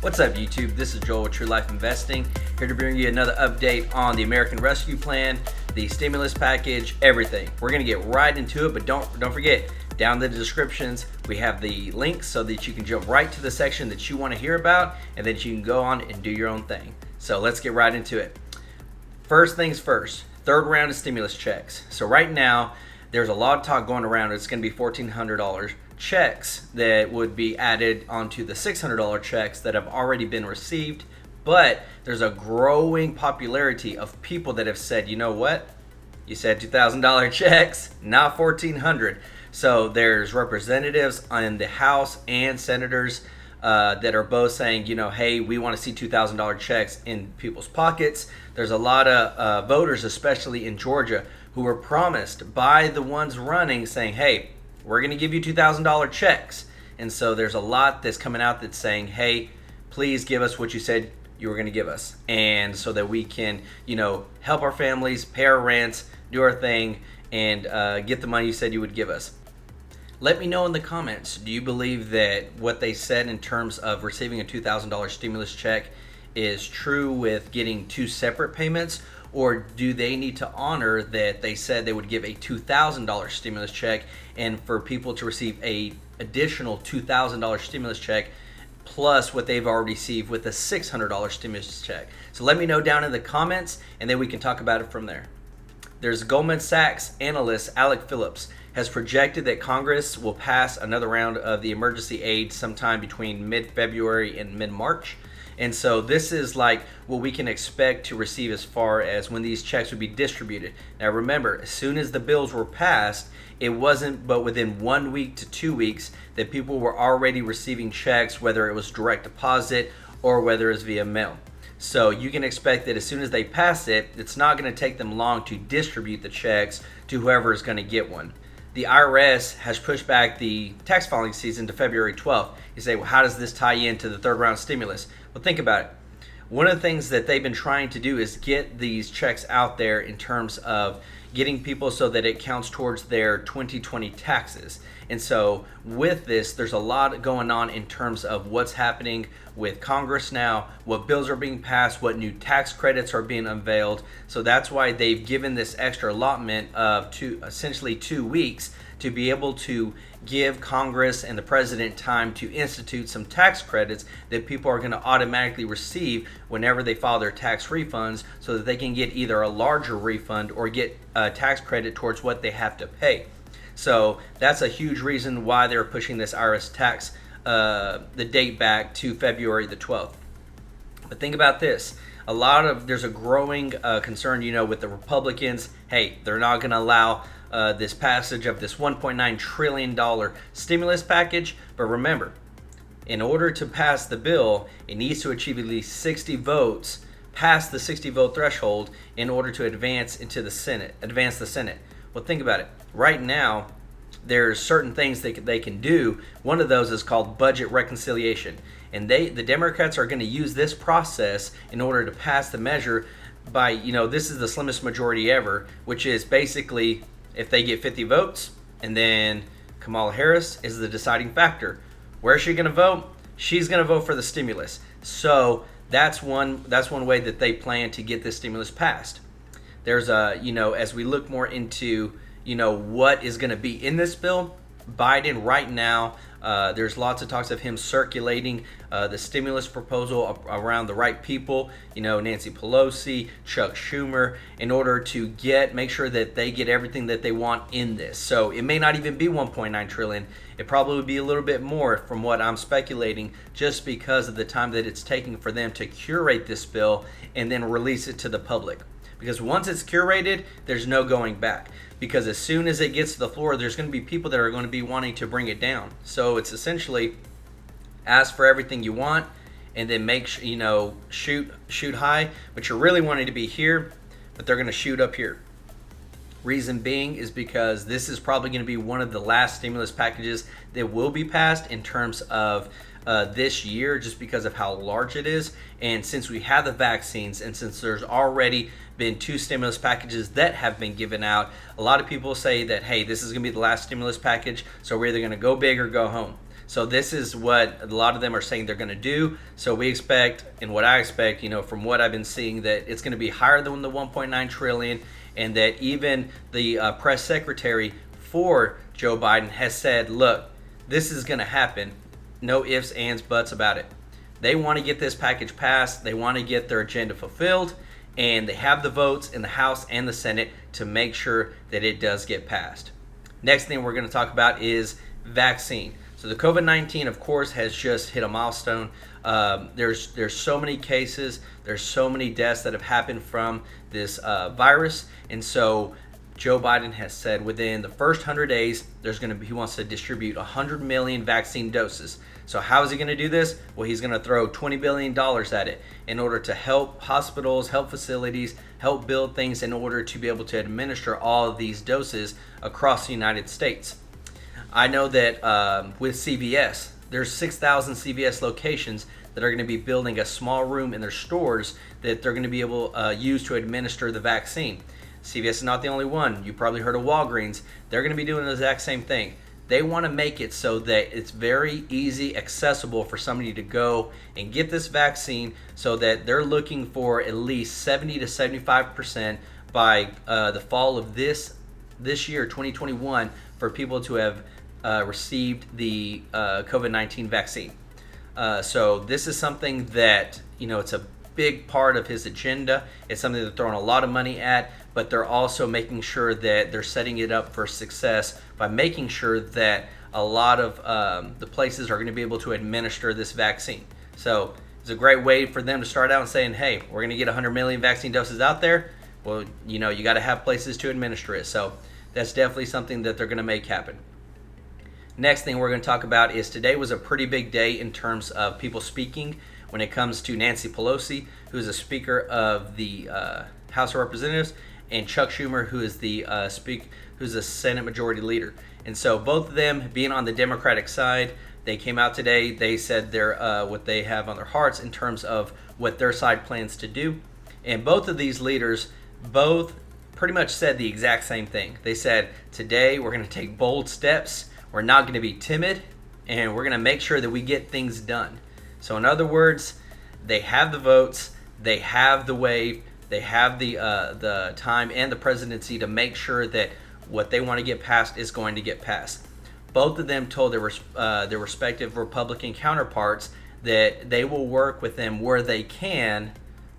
What's up, YouTube? This is Joel with True Life Investing, here to bring you another update on the American Rescue Plan, the stimulus package, everything. We're going to get right into it, but don't forget, down in the descriptions, we have the links so that you can jump right to the section that you want to hear about, and that you can go on and do your own thing. So let's get right into it. First things first, third round of stimulus checks. So right now, there's a lot of talk going around. It's going to be $1,400 checks that would be added onto the $600 checks that have already been received. But there's a growing popularity of people that have said, you know what? You said $2,000 checks, not $1,400. So there's representatives in the House and senators that are both saying, you know, hey, we want to see $2,000 checks in people's pockets. There's a lot of voters, especially in Georgia, who were promised by the ones running saying, hey, we're going to give you $2,000 checks. And so there's a lot that's coming out that's saying, hey, please give us what you said you were going to give us. And so that we can, you know, help our families, pay our rents, do our thing, and get the money you said you would give us. Let me know in the comments, do you believe that what they said in terms of receiving a $2,000 stimulus check is true with getting two separate payments? Or do they need to honor that they said they would give a $2,000 stimulus check, and for people to receive a additional $2,000 stimulus check plus what they've already received with a $600 stimulus check? So let me know down in the comments, and then we can talk about it from there. There's Goldman Sachs analyst Alec Phillips has projected that Congress will pass another round of the emergency aid sometime between mid-February and mid-March. And so this is like what we can expect to receive as far as when these checks would be distributed. Now remember, as soon as the bills were passed, it wasn't but within 1 week to 2 weeks that people were already receiving checks, whether it was direct deposit or whether it's via mail. So you can expect that as soon as they pass it, it's not going to take them long to distribute the checks to whoever is going to get one. The IRS has pushed back the tax filing season to February 12th. You say, well, how does this tie into the third round stimulus? Well, think about it. One of the things that they've been trying to do is get these checks out there in terms of getting people so that it counts towards their 2020 taxes. And so with this, there's a lot going on in terms of what's happening with Congress now, what bills are being passed, what new tax credits are being unveiled. So that's why they've given this extra allotment of essentially 2 weeks to be able to give Congress and the president time to institute some tax credits that people are going to automatically receive whenever they file their tax refunds, so that they can get either a larger refund or get a tax credit towards what they have to pay. So that's a huge reason why they're pushing this IRS tax, the date back to February the 12th. But think about this. There's a growing concern, you know, with the Republicans. Hey, they're not going to allow this passage of this $1.9 trillion stimulus package. But remember, in order to pass the bill, it needs to achieve at least 60 votes, pass the 60 vote threshold in order to advance the Senate. Well, think about it. Right now, there's certain things they can do. One of those is called budget reconciliation. And the Democrats are going to use this process in order to pass the measure by, you know, this is the slimmest majority ever, which is basically if they get 50 votes and then Kamala Harris is the deciding factor. Where is she going to vote? She's going to vote for the stimulus. So that's one way that they plan to get this stimulus passed. There's as we look more into, what is going to be in this bill, Biden right now, there's lots of talks of him circulating the stimulus proposal around the right people, Nancy Pelosi, Chuck Schumer, in order to make sure that they get everything that they want in this. So it may not even be 1.9 trillion. It probably would be a little bit more from what I'm speculating, just because of the time that it's taking for them to curate this bill and then release it to the public. Because once it's curated, there's no going back. Because as soon as it gets to the floor, there's going to be people that are going to be wanting to bring it down. So it's essentially ask for everything you want and then shoot high, but you're really wanting to be here, but they're going to shoot up here. Reason being is because this is probably going to be one of the last stimulus packages that will be passed in terms of this year, just because of how large it is. And since we have the vaccines, and since there's already been 2 stimulus packages that have been given out, a lot of people say that, hey, this is going to be the last stimulus package, so we're either going to go big or go home. So this is what a lot of them are saying they're going to do. So we expect, and what I expect, from what I've been seeing, that it's going to be higher than the 1.9 trillion, and that even the press secretary for Joe Biden has said, look, this is going to happen. No ifs, ands, buts about it. They want to get this package passed. They want to get their agenda fulfilled, and they have the votes in the House and the Senate to make sure that it does get passed. Next thing we're going to talk about is vaccine. So the COVID-19, of course, has just hit a milestone. There's so many cases, there's so many deaths that have happened from this virus, and so Joe Biden has said within the first 100 days, he wants to distribute 100 million vaccine doses. So how is he going to do this? Well, he's going to throw $20 billion at it in order to help hospitals, help facilities, help build things in order to be able to administer all of these doses across the United States. I know that with CVS, there's 6,000 CVS locations that are going to be building a small room in their stores that they're going to be able to use to administer the vaccine. CVS is not the only one. You probably heard of Walgreens. They're going to be doing the exact same thing. They want to make it so that it's very easy, accessible for somebody to go and get this vaccine, so that they're looking for at least 70 to 75% by the fall of this year, 2021, for people to have received the COVID-19 vaccine. So this is something that, it's a big part of his agenda. It's something they're throwing a lot of money at, but they're also making sure that they're setting it up for success by making sure that a lot of the places are going to be able to administer this vaccine. So it's a great way for them to start out and saying, hey, we're going to get 100 million vaccine doses out there. Well, you got to have places to administer it. So that's definitely something that they're going to make happen. Next thing we're going to talk about is today was a pretty big day in terms of people speaking when it comes to Nancy Pelosi, who's a Speaker of the House of Representatives, and Chuck Schumer, who is who's a Senate Majority Leader. And so both of them being on the Democratic side, they came out today. They said what they have on their hearts in terms of what their side plans to do. And both of these leaders both pretty much said the exact same thing. They said, today we're going to take bold steps. We're not going to be timid, and we're going to make sure that we get things done. So in other words, they have the votes, they have the wave, they have the time and the presidency to make sure that what they want to get passed is going to get passed. Both of them told their respective Republican counterparts that they will work with them where they can,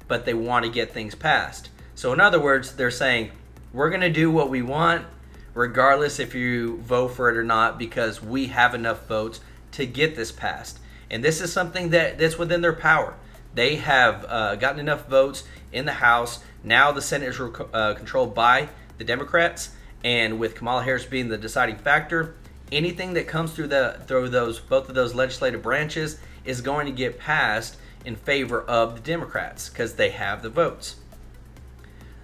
but they want to get things passed. So in other words, they're saying, we're going to do what we want, regardless if you vote for it or not, because we have enough votes to get this passed. And this is something that's within their power. They have gotten enough votes in the House. Now the Senate is controlled by the Democrats, and with Kamala Harris being the deciding factor, anything that comes through both of those legislative branches is going to get passed in favor of the Democrats because they have the votes.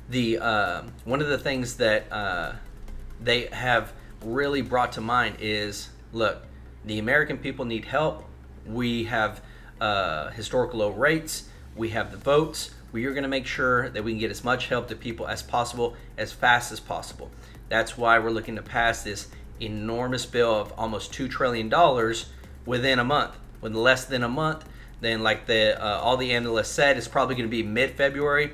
One of the things that they have really brought to mind is, look, the American people need help. We have historical low rates. We have the votes. We are going to make sure that we can get as much help to people as possible, as fast as possible. That's why we're looking to pass this enormous bill of almost $2 trillion within a month. Within less than a month, then like all the analysts said, it's probably going to be mid-February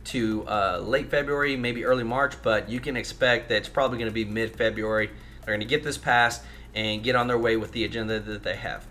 to late February, maybe early March, but you can expect that it's probably going to be mid-February. They're going to get this passed and get on their way with the agenda that they have.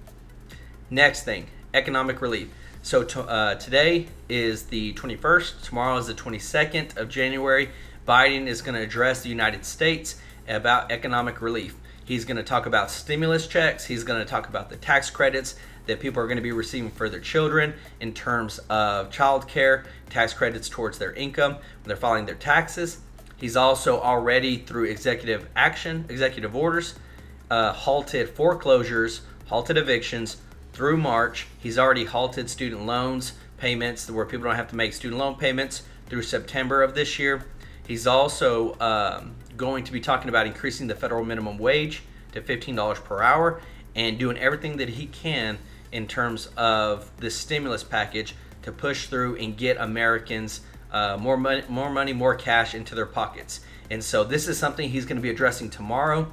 Next thing, economic relief. So today is the 21st. Tomorrow is the 22nd of January. Biden is going to address the United States about economic relief. He's going to talk about stimulus checks. He's going to talk about the tax credits that people are going to be receiving for their children in terms of child care, tax credits towards their income when they're filing their taxes. He's also already, through executive orders, halted foreclosures, halted evictions through March. He's already halted student loans payments where people don't have to make student loan payments through September of this year. He's also going to be talking about increasing the federal minimum wage to $15 per hour and doing everything that he can in terms of this stimulus package to push through and get Americans more money, more cash into their pockets. And so this is something he's going to be addressing tomorrow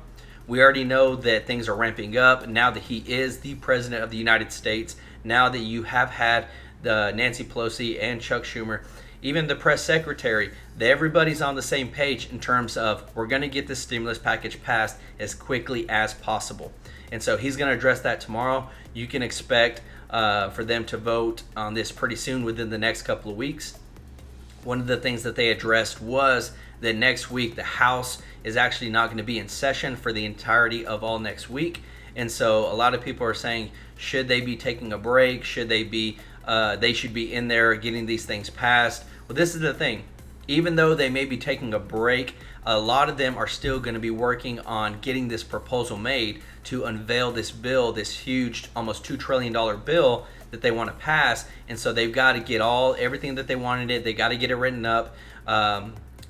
We already know that things are ramping up now that he is the president of the United States. Now that you have had the Nancy Pelosi and Chuck Schumer, even the press secretary, everybody's on the same page in terms of we're going to get this stimulus package passed as quickly as possible. And so he's going to address that tomorrow. You can expect for them to vote on this pretty soon, within the next couple of weeks. One of the things that they addressed was that next week the House is actually not going to be in session for the entirety of all next week. And so a lot of people are saying, should they be taking a break? Should they be they should be in there getting these things passed? Well, this is the thing. Even though they may be taking a break, a lot of them are still going to be working on getting this proposal made to unveil this bill, this huge, almost $2 trillion bill that they want to pass. And so they've got to get everything that they wanted it. They got to get it written up.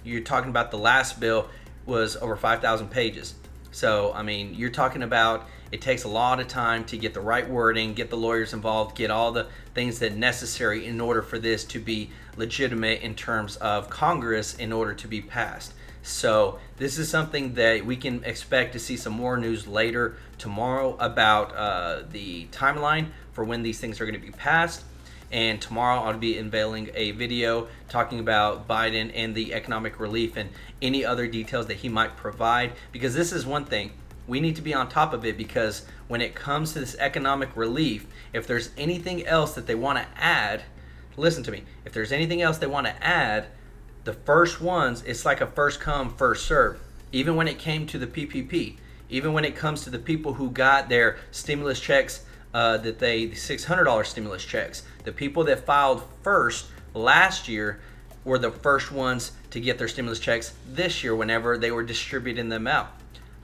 You're talking about the last bill was over 5,000 pages. So, I mean, you're talking about it takes a lot of time to get the right wording, get the lawyers involved, get all the things that are necessary in order for this to be legitimate in terms of Congress in order to be passed. So this is something that we can expect to see some more news later tomorrow about the timeline for when these things are going to be passed. And tomorrow I'll be unveiling a video talking about Biden and the economic relief and any other details that he might provide, because this is one thing. We need to be on top of it, because when it comes to this economic relief, if there's anything else that they want to add, listen to me, if there's anything else they want to add, the first ones, it's like a first come, first serve. Even when it came to the PPP, even when it comes to the people who got their stimulus checks, the $600 stimulus checks, the people that filed first last year were the first ones to get their stimulus checks this year whenever they were distributing them out.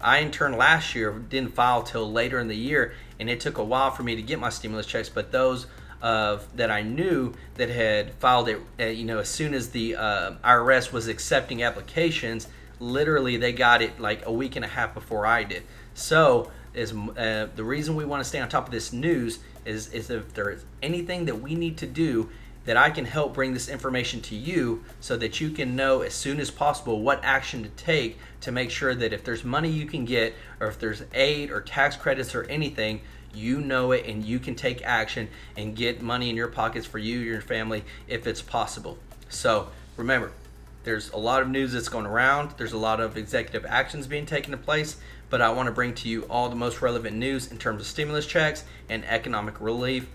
I, in turn, last year didn't file till later in the year, and it took a while for me to get my stimulus checks. But those that I knew that had filed it, as soon as the IRS was accepting applications, literally they got it like a week and a half before I did. So the reason we want to stay on top of this news is if there is anything that we need to do, that I can help bring this information to you so that you can know as soon as possible what action to take to make sure that if there's money you can get, or if there's aid or tax credits or anything, you know it and you can take action and get money in your pockets for you and your family if it's possible. So remember, there's a lot of news that's going around. There's a lot of executive actions being taken place, but I want to bring to you all the most relevant news in terms of stimulus checks and economic relief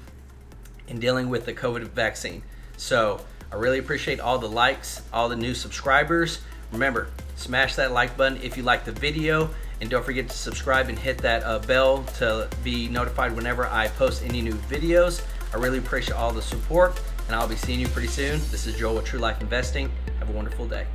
in dealing with the COVID vaccine. So I really appreciate all the likes, all the new subscribers. Remember, smash that like button if you like the video, and don't forget to subscribe and hit that bell to be notified whenever I post any new videos. I really appreciate all the support, and I'll be seeing you pretty soon. This is Joel with True Life Investing. Have a wonderful day.